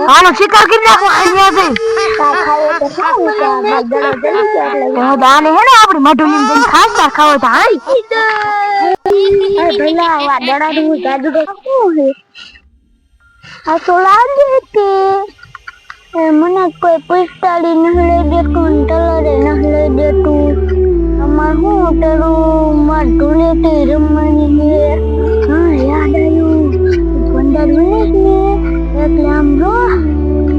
હાલો શિકાર કરી નાખો અહીંયા દાને હે ને આપણી મઢુની જેમ ખાસ ખાવો તો હાઈ ભલા આ દડા નું જાદુ શું હે આ તો લાગે કે મને કોઈ પિસ્તાળી ન લઈ દેતું ટલરે ન લઈ દેતું અમાર હું ટરું માર ઢોલેટી રમવાની છે હા યાદ આવ્યું પંદર મિનિટ ને એટલે આમ જો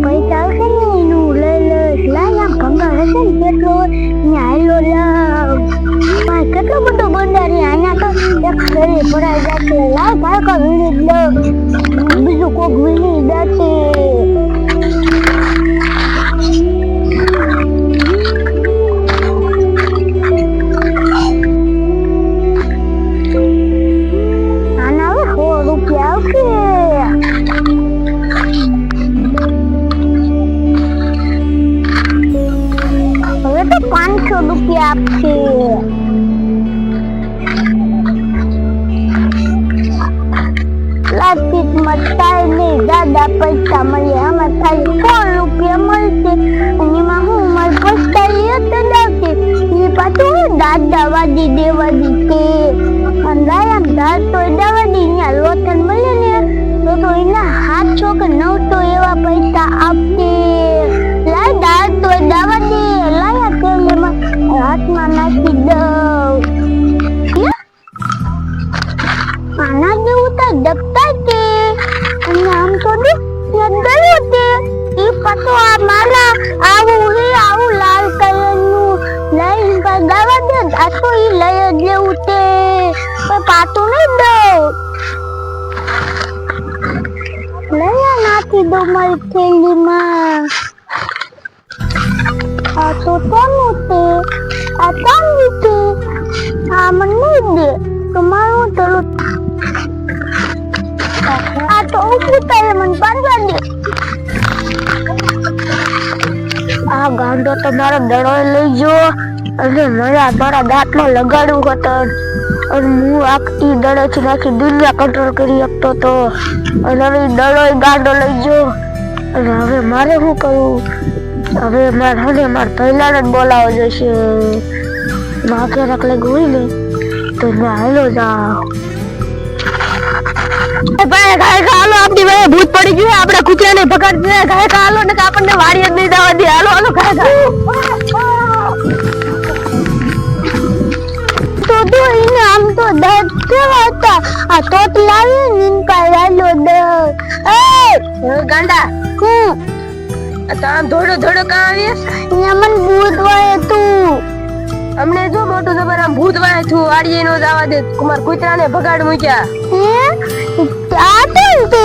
પૈસા આવશે ને એનું લઈ લઈશ લાય આમ ભંગાર હશે ને કેટલો હાલો લાવ કેટલો બધો બંધારી અહીંયા તો એક શરીર ભરાઈ જશે લાવ ભાગો વીણી લો બીજું કોક વીણી જશે રૂપિયા આપશે પ્લાસ્ટિક માં થાય નહીં દાદા પૈસા મળે આમાં ખાલી 100 રૂપિયા મળશે અને એમાં હું મારી પસ્તાળી લાવશે એ પાછું દાદા વાદી દેવાની છે અને રાયમ દાદ તો દેવાની અહીંયા લોથન મળે ને તો એના 700 કે 900 એવા પૈસા આપશે લાય દાદ તો દેવા દે લાયા તેલમાં હાથમાં નાખી દઉં આના જેવું તો દબતા છે અને આમ તો ગયું છે એ પાછો આ મારા આવું લાલ કલરનું લઈને દાવા દે આ તો એ લઈ જ લેવું છે પણ પાતું નહીં દઉં લઈ નાખી દઉં મારી થેલીમાં આ તો કોનું છે આ ચાંદી છે આ મને નહીં દે તમારું ચલો આ તો ઊભું થાય મને પાડવા દે આ ગાંડો તો મારો દડો લઈ ગયો અને મારા દાંતમાં લગાડવું હતો અને હું આખી દડેથી નાખી દુનિયા કંટ્રોલ કરી શકતો તો અને હવે દડો ગાંડો લઈ ગયો અને હવે મારે શું કરવું હવે મારે પહેલા જ બોલાવો જોઈશે માકે રખલે ગોઈ લે તો મેં હાલો જાઓ ભાઈ ગાય હાલો આપણી ભાઈ ભૂત પડી ગયું આપણે કૂતરાને પકડ ગાય હાલો ને આપણને વાડી જ નહીં જવા દે હાલો હાલો ગાય તો તો એને આમ તો દર્દ કેવા હતા આ તોત લાવી નિનકા હાલો દર્દ એ ગાંડા તામ ધોડો ધોડો કા આવીસ મને ભૂત વાય તું અમને જો મોટું જબર આમ ભૂત વાય તું આડીએ નો જવા દે કુમાર કૂતરાને ભગાડ મૂક્યા આ કેમ તે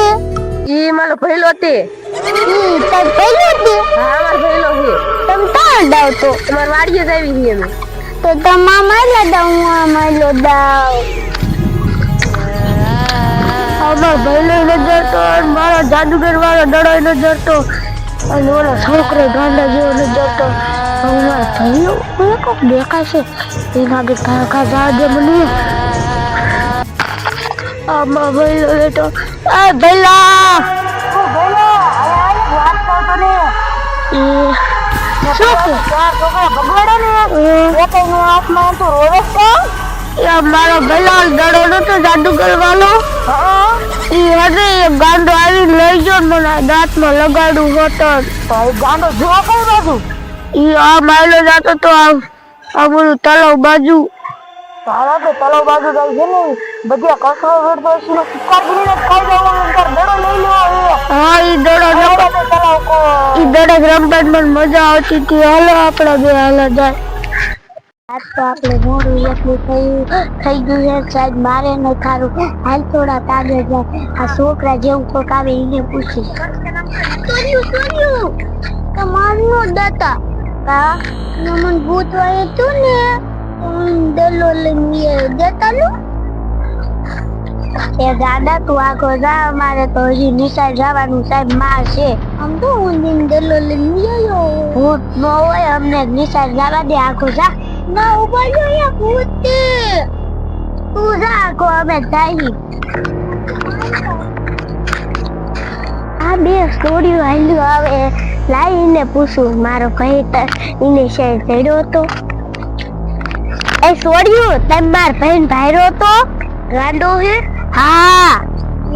ઈ મારો ભઈલો તે ઈ તાર ભઈલો તે હા મારો ભઈલો છે તમ તાર દાવ તો તમાર વાડીએ જ આવી છે અમે તો તમા માયલા દાવ હું આ માયલો દાવ અમાર ભઈલો ન જતો મારો જાદુગર વાળો દડો ન જતો અને ઓલો છોકરો ગાંડા જેવો ન જતો અમાર ભઈલો કોક દેખાશે એના આગળ કાકા જા દે મને આમાં ભઈલો લેતો આ ભઈલા ઓ ભઈલા આય વાત કરતો ને શું કે ચાર છોકરા ભગવાડે ને એકેનો હાથમાં તો રોવે છે એ મારો ભઈલો દડો નતો જાદુગર વાળો હા ઈ હશે ગાંડો આવી લઈ ગયો મને દાંતમાં લગાડું હતો તો ગાંડો જોવા કઈ બાજુ ઈ આ માયલો જાતો તો આ બોલું તલાવ બાજુ તારા તો તલાવ બાજુ જાય છે ને બધી કસરો વેડતો છે સુકાર ગીરીને ખાઈ જવાનું કર દડો લઈ લો હા ઈ દડો તલાવ કો ઈ દડો રમત મને મજા આવતી હતી હાલો આપણે બે હાલો જાય આજ તો આપણે મોડું એટલું થઈ ગયું છે સાહેબ મારે ન ખારું હાલ થોડા તાગે જાય આ છોકરા જેવું કોક આવે એને પૂછી સોર્યું તમારું દાતા કા મન ભૂત વાય તું ને દલો લઈને દેતા નું એ દાદા તું આખો જા મારે તો હજી નિશાળ જવાનું સાહેબ માં છે આમ તો હું દલો લઈને આવ્યો ભૂત ન હોય અમને નિશાળ જવા દે આખો જા ના ઉભા જો યા ભૂત તું જા આખો અમે જાય આ આ બે સ્ટોરીઓ હાલ્યું આવે લાઈને પૂછું મારો ભાઈ એને શેર ચડ્યો હતો એ છોડ્યું તમે માર ભાઈ ભાઈરો હતો ગાંડો હે હા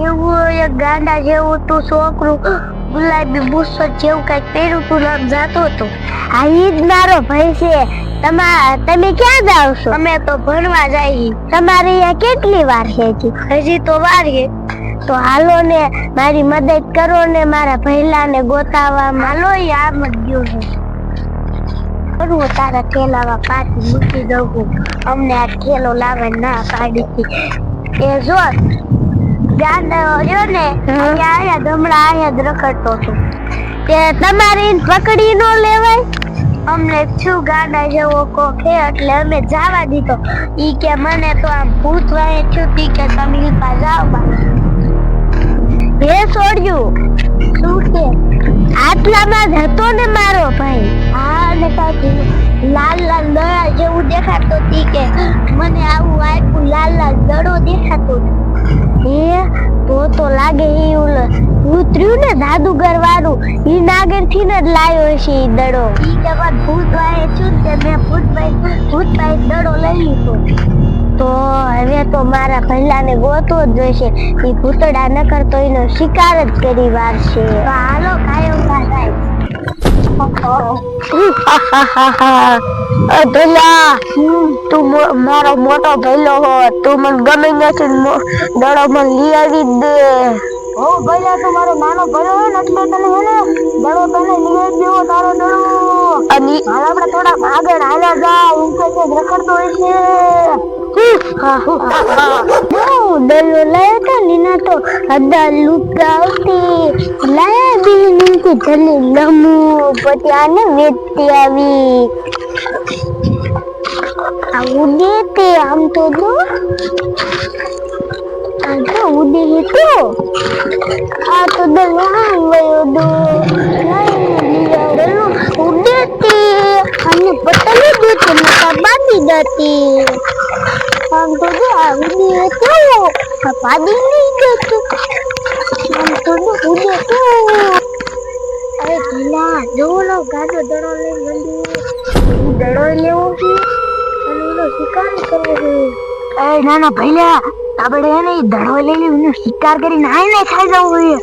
એવું એક ગાંડા જેવું તું છોકરું ગુલાબી બુસ્સટ જેવું કઈક પહેર્યું તું નામ જાતો હતો આ ઈ જ મારો ભાઈ છે તમે ક્યાં જાવ છો અમે તો ભણવા જઈએ તમારે અહીંયા કેટલી વાર છે હજી તો વાર છે તો હાલો ને મારી મદદ કરો ને મારા ભૈલાને ગોતાવામાં હાલો આમ જ ગયો છે કરું તારા થેલામાં પાછી મૂકી દઉં અમને આ થેલો લાવે ના પાડી એ જો ગાંડો રહ્યો ને આયા ધમડા આયા જ રખડતો હતો તે તમારે પકડી ન લેવાય અમને શું ગાંડા જેવો કોખે એટલે અમે જવા દીધો ઈ કે મને તો આમ ભૂત વાય છુતી કે તમે ઈપા જાવ હે છોડ્યું શું કે આટલામાં જ હતો ને મારો ભાઈ હા ને કાકી લાલ લાલ દડા જેવું દેખાતો હતી કે મને આવું આટલું લાલ લાલ દડો દેખાતો એ તો લાગે એ ઉતર્યું ને જાદુગર વાળું ઈ નાગર થી ને જ લાયો છે ઈ દડો ઈ કે ભૂત વાય છું તે મેં ભૂત ભાઈ દડો લઈ લીધો તો હવે તો મારા ભૈલાને ગોતવો જ જોઈશે ઈ ભૂતડા ન કરતો એનો શિકાર જ કરી વારશે તો હાલો કાયમ થાય ભૈલા તું મારો મોટો ભૈલો હો તું મને ગમે નથી દડો મને લઈ આવી દે ઓ ભૈલા તું મારો નાનો ભૈલો હે ને એટલે તને હે ને દડો તને લઈ આવી દેવો તારો દડો અને હાલ આપણે થોડા આગળ હાલ્યા જા એમ કે રખડતો હોય છે દલો લાયા તા લીના તો અદા લુકાવતી લાયા બી નીચે જલી લમુ પછી આને વેચતી આવી આવું દેતે આમ તો જો આ ઉડે તો આ તો દલો આવ્યો દો દલો ઉડેતે અને પતલી દેતે નકા બાંધી દેતી हम तो जो आगे तो पानी नहीं देते हम तो उड़े तो अरे भला जो लोग गाड़ो दड़ो ले मंडी दड़ो लेवो की અને એનો શિકાર કરવો છે એ ના ના ભઈલા આપણે એને દડો લઈ લેવાનો શિકાર કરીને આઈને ખાઈ જવું જોઈએ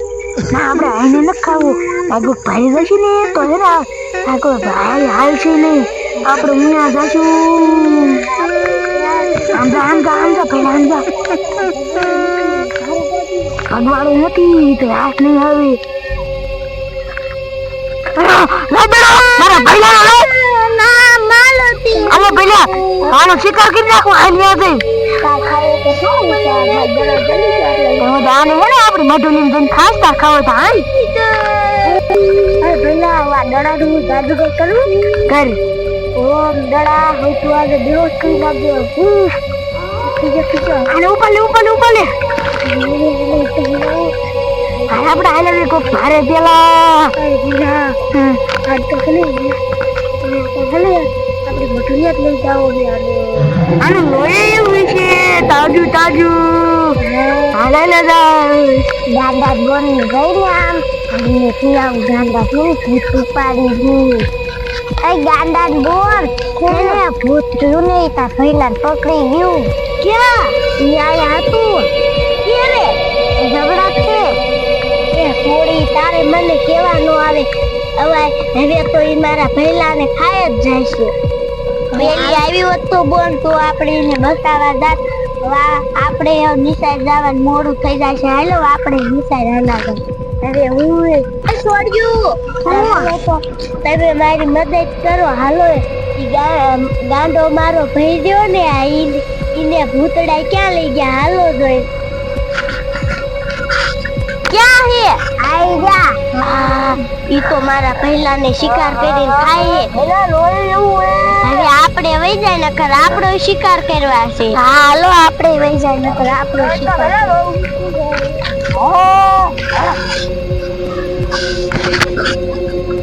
ના આપણે આઈને ન ખાવું આગો ભાઈ જશે ને તો હેરા આગો ભાઈ હાલ છે ને આપણે ઉના જાશું આમજા પેલા આમજા ભગવાડું નથી તો હાથ નહીં આવે મારા ભૈલા ના માલતી અલે ભૈલા આનો શિકાર કરી નાખો આલી આવે તો દાને હે ને આપણી મઢુની જન ખાસ્તા ખાવો તો હાલ અરે ભૈલા આ દડાનું જાદુગર કરું કર ઓમ દડા હોય તો આજે દિવસ કરી નાખજો અને ઉપર લે આપણે આલે કો ભારે પેલા આ તો ખલે આપણે મઠુરિયાત લઈ જાઓ ને આને લોહી એવું છે તાજુ હાલે લે ગાંડા બોન ગઈ ને આમ અને ત્યાં ગાંડા થી ઉપાડી ગઈ એ ગાંડા બોન એને ભૂત જોયું ને તા ભઈલા પકડી ગયું ક્યાં ન્યાય હતું કે રે ઝઘડા છે એ થોડી તારે મને કેવા નો આવે હવે તો ઈ મારા ભઈલાને ખાય જ જાય છે પેલી આવી હોત તો બોન તો આપણે એને બતાવા જાત આપણે નિસાર જવાનું મોડું થઈ જાય છે હાલો આપણે નિસાર હાલા હવે હું છોડ્યું તમે મારી મદદ કરો હાલો ગાંડો મારો ભાઈ રહ્યો ને ઈને ભૂતડા ક્યાં લઈ ગયા હાલો જોઈ ક્યાં હે આઈ જા ઈ તો મારા પહેલાને શિકાર કરીને ખાય હવે આપણે વઈ જાય નકર આપણો શિકાર કરવા છે હાલો આપણે વઈ જાય નકર આપણો શિકાર